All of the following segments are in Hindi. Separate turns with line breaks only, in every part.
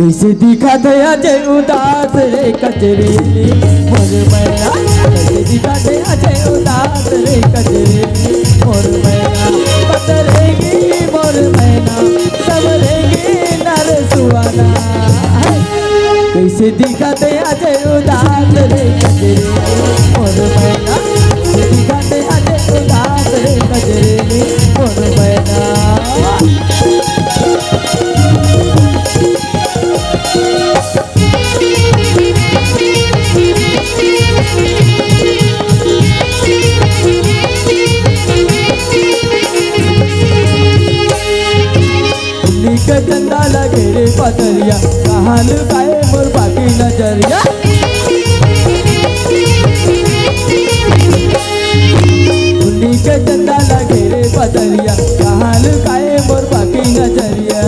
कैसे दिखा दया जय उदास रे कजरेली मोर मैना। कैसे दिखा दया जय उदास रे कजरेली मोर मैना। बदलेगी मोर मैना संवरेगी नर सुहाना। कैसे दिखा दया जय उदास रे कजरेली मोर मैना। कैसे दिखा दया जय उदास रे कजरेली मोर मैना। चंदा लगे रे पतरिया कहाँ लुकाए मोर बाकी नजरिया। उन्हीं के चंदा लगे रे पतरिया कहाँ लुकाए मोर बाकी नजरिया।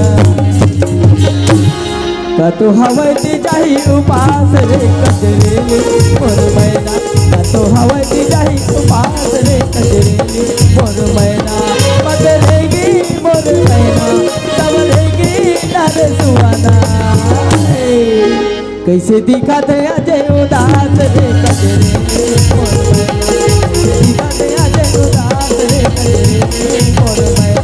का तो हवाई दी जाही उपास रे कजरेली मोर मैना। का तो हवाई दी जाही उपास रे कजरेली मोर मैना। बदलेगी मोर मैना संवरेगी नर सुहाना। कैसे दिखा दया जय उदास रे कजरेली मोर मैना। कैसे दिखा दया जय उदास रे कजरेली मोर मैना।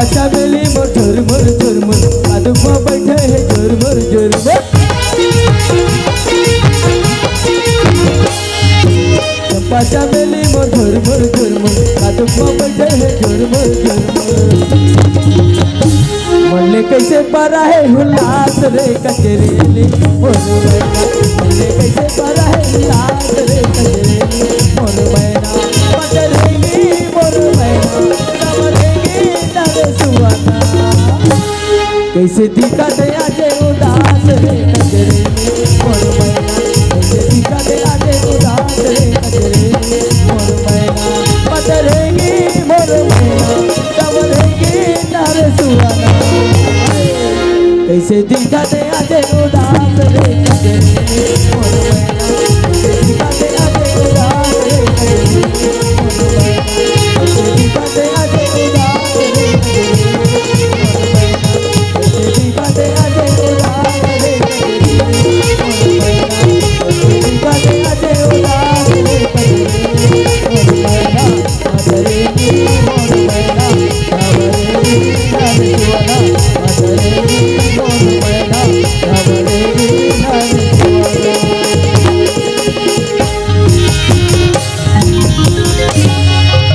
चमेली मोर झुरमुर आदुमा बैठे है झुरमुर। चंपा चमेली मोर झुरमुर आदुमा बैठे है झुरमुर। मन में कैसे परा है हुल्लास रे कजरेली मोर मैना। मन में कैसे परा है हुल्लास रे कजरेली मोर मैना। बदलेगी मोर मैना संवरेगी नर सुहाना। कैसे दिखा दया जय उदास रे कजरेली मोर मैना। कैसे दिखा दया जय उदास रे कजरेली मोर मैना। बदलेगी मोर मैना संवरेगी नर सुहाना। कैसे दिखा दया जय